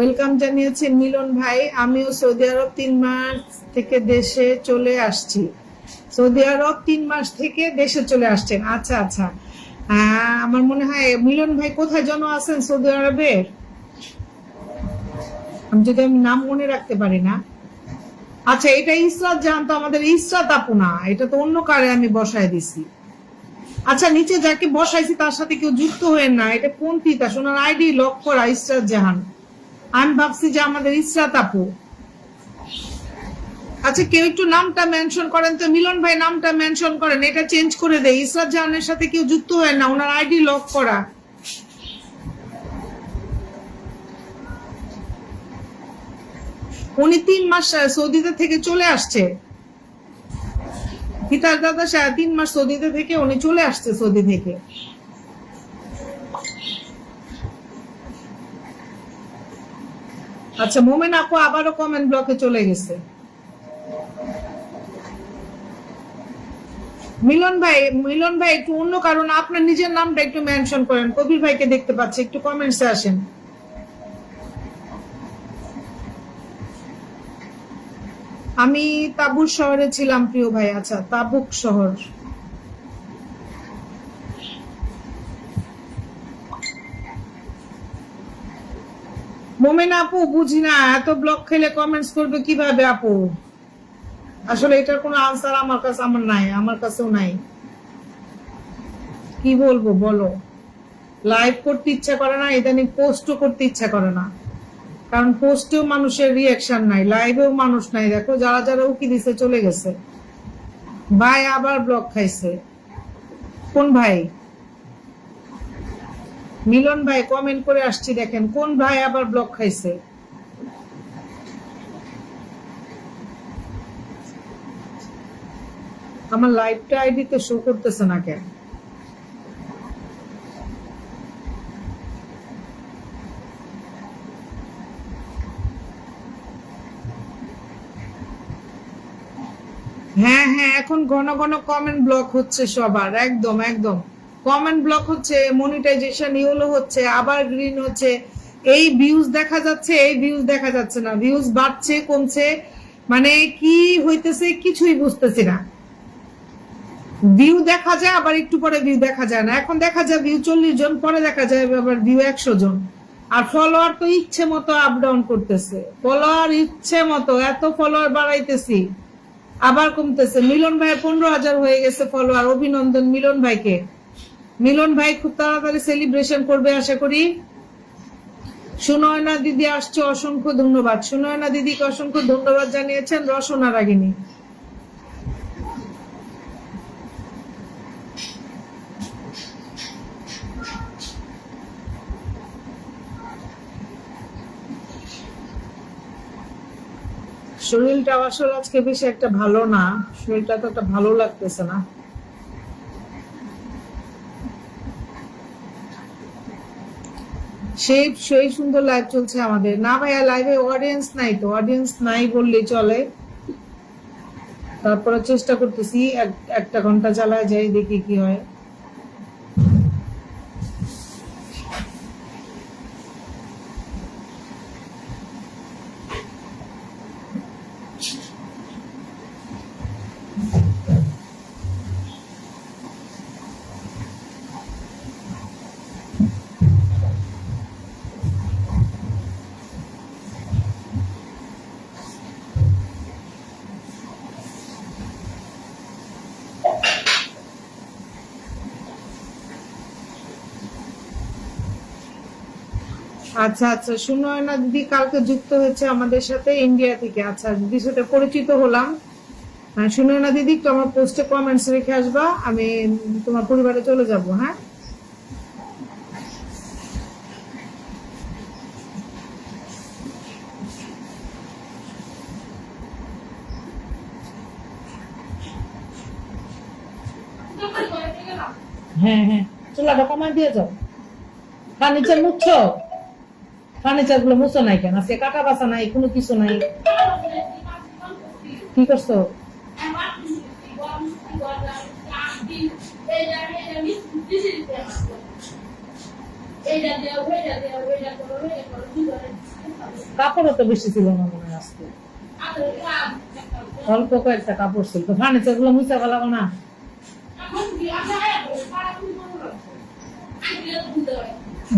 Welcome জানিয়েছেন মিলন ভাই। আমিও সৌদি আরব 3 মাস থেকে দেশে চলে আসছি। সৌদি আরব 3 মাস থেকে দেশে চলে আসছেন, আচ্ছা আচ্ছা। আমার মনে হয় মিলন ভাই কোথায় যেন আছেন সৌদি আরবের, আমি নাম মনে রাখতে পারি না। আচ্ছা, এটা ইসরাত জাহান, তো আমাদের ইসরাত আপু না, এটা তো অন্য কারে আমি বসায় দিছি। আচ্ছা, নিচে যাকে বসাইছি তার সাথে কেউ যুক্ত হয়ে না, এটা কোন তিতাস, ওনার আইডি লক করা ইসরাত জাহান। আমি ভাবছি যে আমাদের ইসরাত আপু। আচ্ছা, কেউ একটু নামটা মেনশন করেন তো, মিলন ভাই নামটা মেনশন করেন, এটা চেঞ্জ করে দেয়। ইসরাত জাহানের সাথে কেউ যুক্ত হয় না, ওনার আইডি লক করা। উনি 3 মাস সৌদিতে থেকে চলে আসছে। পিতার দাদা 3 মাস সৌদিতে থেকে উনি চলে আসছে সৌদি থেকে। আচ্ছা, মোমেন আপু আবারও কমেন্ট ব্লকে চলে গেছে। মিলন ভাই একটু অন্য কারণ, আপনার নিজের নামটা একটু মেনশন করেন। কবির ভাইকে দেখতে পাচ্ছি, একটু কমেন্টসে আসেন। আমি তাবুক শহরে ছিলাম প্রিয় ভাই। আচ্ছা, তাবুক শহর। মোমেন আপু বুঝি না, এত ব্লক খেলে কমেন্টস করবে কিভাবে আপু? আসলে এটার কোনো আনসার আমার কাছে আমার কাছেও নাই। কি বলবো বলো, লাইভ করতে ইচ্ছা করে না, ইদানিং পোস্টও করতে ইচ্ছা করে না, কারণ পোস্টেও মানুষের রিয়াকশন নাই, লাইভেও মানুষ নাই। দেখো যারা যারা উকি দিছে চলে গেছে। ভাই আবার ব্লক খাইছে। কোন ভাই? মিলন ভাই কমেন্ট করে আসছি, দেখেন কোন ভাই আবার ব্লক খাইছে। আমার লাইভটা আইডিতে শো করতেছে না কেন? হ্যাঁ হ্যাঁ, এখন ঘন ঘন কমেন্ট ব্লক হচ্ছে সবার, একদম একদম কমেন্ট ব্লক হচ্ছে, মনিটাইজেশন ইউলো হচ্ছে, আবার গ্রিন হচ্ছে। এই ভিউজ দেখা যাচ্ছে, এই ভিউজ দেখা যাচ্ছে না, ভিউজ বাড়ছে কমছে, মানে কি হইতেছে কিছুই বুঝতেছি না। ভিউ দেখা যায়, আবার একটু পরে ভিউ দেখা যায় না। এখন দেখা যায় ভিউ 40 জন, পরে দেখা যায় আবার ভিউ 100 জন। আর ফলোয়ার তো ইচ্ছে মতো আপ ডাউন করতেছে, ফলোয়ার ইচ্ছে মতো, এত ফলোয়ার বাড়াইতেছি আবার কমতেছে। মিলন ভাইয়ের 15,000 হয়ে গেছে ফলোয়ার, অভিনন্দন মিলন ভাইকে। মিলন ভাই খুব তাড়াতাড়ি সেলিব্রেশন করবে আশা করি। সুনয়না দিদি আসছে, অসংখ্য ধন্যবাদ। সুনয়না দিদিকে অসংখ্য ধন্যবাদ জানিয়েছেন রসনা রাগিনী। শরীরটা আসলে আজকে বেশি একটা ভালো না, শরীরটা তো একটা ভালো লাগতেছে না। সেই সুন্দর লাইভ চলছে আমাদের। না ভাইয়া, লাইভে অডিয়েন্স নাই, তো অডিয়েন্স নাই বললেই চলে। তারপরে চেষ্টা করতেছি একটা ঘন্টা চালায় যাই, দেখি কি হয়। আচ্ছা আচ্ছা, সুনয়না দিদি কালকে যুক্ত হয়েছে আমাদের সাথে ইন্ডিয়া থেকে। আচ্ছা দিদির সাথে পরিচিত হলাম। সুনয়না দিদি, একটু আমার পোস্টে কমেন্টস রেখে আসবা, আমি তোমার পরিবারে চলে যাব। হ্যাঁ হ্যাঁ হ্যাঁ, চুলাটা কমায় দিয়ে যাও। ফার্নিচার মুছছো? ফার্নিচার গুলো মুছো নাই কেন? আজকে কাটা বাসা নাই, কোনো কিছু নাই, কি করছো? কাপড়ও তো বেশি ছিল না মনে হয় আজকে, অল্প কয়েকটা কাপড় ছিল। তো ফার্নিচার গুলো মুছা ফেলাবো না?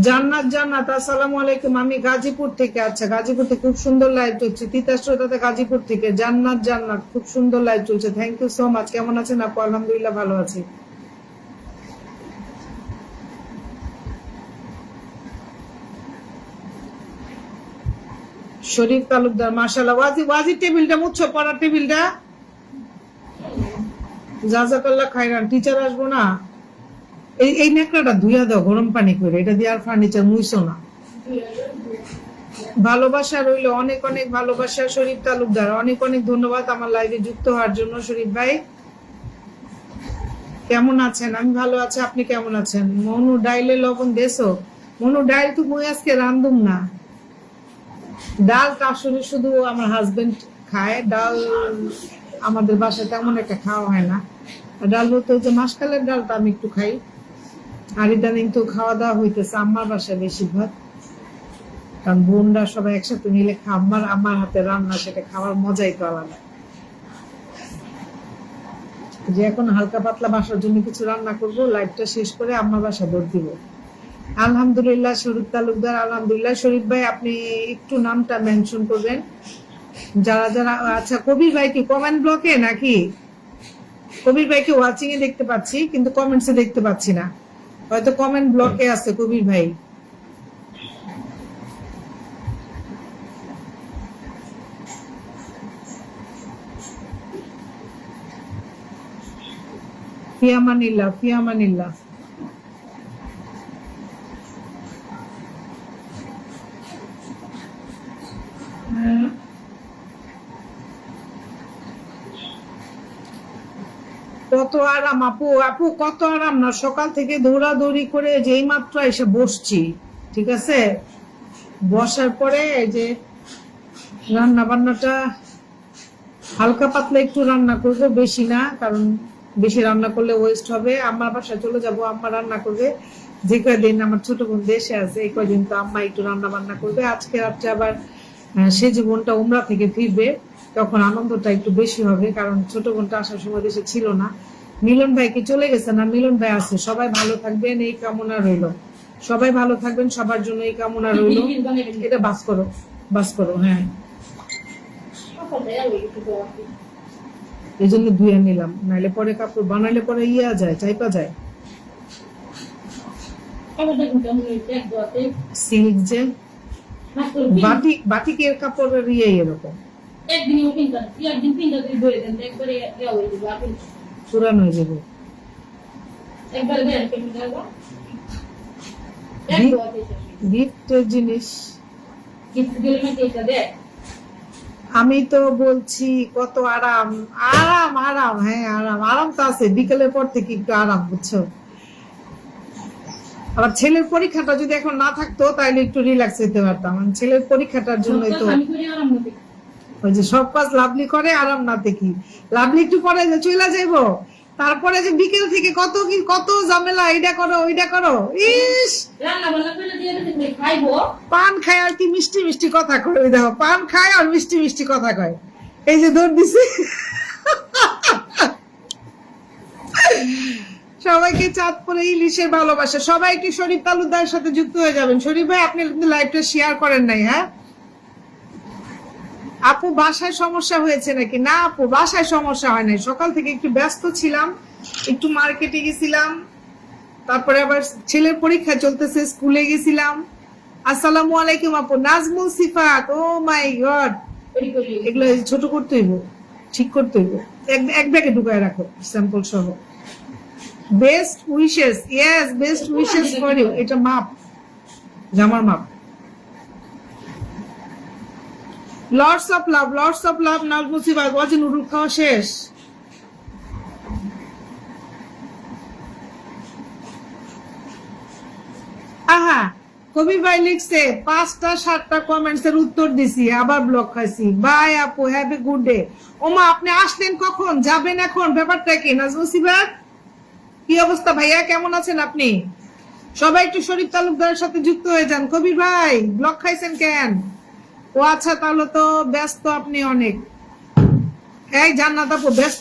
জান্নাত জান্নাত আসসালামু আলাইকুম, আমি গাজীপুর থেকে। আচ্ছা, গাজীপুর থেকে খুব সুন্দর লাইভ চলছে। তিতাসটাতে গাজীপুর থেকে জান্নাত জান্নাত, খুব সুন্দর লাইভ চলছে। Thank you so much. কেমন আছেন আপু? আলহামদুলিল্লাহ ভালো আছি। শরীফ তালুকদার মাশাআল্লাহ। ওয়াজি টেবিলটা মুছছো, পড়ার টেবিলটা। জাযাকাল্লাহ খাইরান। টিচার আসবো না? এই নেকড়াটা ধুইয়া দাও গরম পানি করে, এটা দিয়ে আর ফার্নিচার মুইছো না। ভালোবাসা রইলো, অনেক অনেক ভালোবাসা শরীফ তালুকদার। অনেক অনেক ধন্যবাদ আমার লাইভে যুক্ত হওয়ার জন্য। শরীফ ভাই কেমন আছেন? আমি ভালো আছি, আপনি কেমন আছেন? মনু ডাইলে লবণ দেছো? মনু ডাইল তো মুই আজকে রান্ধুম না। ডালটা আসলে শুধু আমার হাজবেন্ড খায়। ডাল আমাদের বাসায় তেমন একটা খাওয়া হয় না। ডাল বলতে যে মাসকালের ডালটা আমি একটু খাই। আর ইদানিং তো খাওয়া দাওয়া হইতেছে আমার বাসায় বেশিরভাগ, কারণ বোনরা সবাই একসাথে মিলে আমার হাতে রান্না, সেটা খাওয়ার মজাই তো আলাদা। যে এখন হালকা পাতলা বাসার জন্য কিছু রান্না করব, লাইভটা শেষ করে আমার বাসা দৌড় দিব। আলহামদুলিল্লাহ শরীফ তালুকদার, আলহামদুলিল্লাহ। শরীফ ভাই আপনি একটু নামটা মেনশন করবেন যারা যারা। আচ্ছা, কবির ভাই কি কমেন্ট ব্লকে নাকি? কবির ভাইকে ওয়াচিং এ দেখতে পাচ্ছি কিন্তু কমেন্টসে দেখতে পাচ্ছি না, হয়তো কমেন্ট ব্লকে আছে কবির ভাই। ফিয়ামানিল্লাহ ফিয়ামানিল্লাহ। কত আরাম আপু, আপু কত আরাম না। সকাল থেকে দৌড়াদৌড়ি করে যেই মাত্র এসে বসছি, ঠিক আছে, বসার পরে এই যে রান্না বান্নাটা হালকা পাতলা একটু রান্না করবো, বেশি না, কারণ বেশি রান্না করলে ওয়েস্ট হবে। আমার বাসায় চলে যাব, আম্মা রান্না করবে। যে কয়দিন আমার ছোট বোন দেশে আছে এই কয়দিন তো আম্মা একটু রান্না বান্না করবে। আজকে রাত্রে আবার সে যে বোনটা উমরা থেকে ফিরবে, তখন আনন্দটা একটু বেশি হবে, কারণ ছোট বোনটা আসার সময় দেশে ছিল না। মিলন ভাই কি চলে গেছে? না, মিলন ভাই আছে। সবাই ভালো থাকবেন এই কামনা রইল, সবাই ভালো থাকবেন, সবার জন্য এই কামনা রইল। এটা বাস করো, বাস করো। হ্যাঁ, এই জন্য ধুয়ে নিলাম, নাইলে পরে কাপড় বানাইলে পরে যায়, চাইপা যায়। সিল্ক যে বাটিকের কাপড়ের এরকম পুরান হয়ে যাবে। গিফটের জিনিস আমি তো বলছি কত আরাম আরাম আরাম। হ্যাঁ, আরাম আরাম তো আছে, বিকেলের পর থেকে একটু আরাম, বুঝছো। আবার ছেলের পরীক্ষাটা যদি এখন না থাকতো তাহলে একটু রিল্যাক্স হইতে পারতাম। ছেলের পরীক্ষাটার জন্যই তো ওই যে সব কাজ লাভলি করে, আরাম না দেখি। লাভলি একটু পরে চলে যাইবো, তারপরে যে বিকেল থেকে কত ঝামেলা, এইটা করো ওইটা করো। ইস, পান খায় আর কি মিষ্টি মিষ্টি কথা কয়। দেখো, পান খায় আর মিষ্টি মিষ্টি কথা কয়। এই যে দৌড় দিছে। সবাইকে চাঁদপুরে ইলিশের ভালোবাসা। সবাই একটু শরীফ তালুকদারের সাথে যুক্ত হয়ে যাবেন। শরীফ ভাই আপনি কিন্তু লাইভটা শেয়ার করেন নাই। হ্যাঁ আপু, বাসায় সমস্যা হয়েছে নাকি? না আপু, বাসায় সমস্যা হয় নাই। সকাল থেকে একটু ব্যস্ত ছিলাম, একটু মার্কেটে গেছিলাম, তারপরে আবার ছেলের পরীক্ষা চলতেছে, স্কুলে গেছিলাম। আসসালামু আলাইকুম আপু। নাজমুল সিফাত, ও মাই গড, এগুলো ছোট করতে হইব, ঠিক করতে হইব। এক ব্যাগে ঢুকায় রাখো স্যাম্পল সহ। Best wishes, yes, best wishes for you. এটা মাপ, জামার মাপ। Lords of love Nazmul Sifat. ওয়াজি নুডল খাওয়া শেষ? আহা, কবি ভাই লিখছে 5টা 7টা কমেন্টস এর উত্তর দিছি, আবার ব্লক খাইছি। বাই আপু, হ্যাভ এ গুড ডে। ওমা, আপনি আসলেন কখন? যাবেন এখন? ব্যাপারটা কি? নাজমুল সিফাত কি অবস্থা ভাইয়া, কেমন আছেন আপনি? সবাই একটু শরীফ তালুকদারের সাথে যুক্ত হয়ে যান। কবির ভাই ব্লক খাইছেন কেন? ও আচ্ছা, তাহলে তো ব্যস্ত আপনি অনেক। এই জান্নাত আপু ব্যস্ত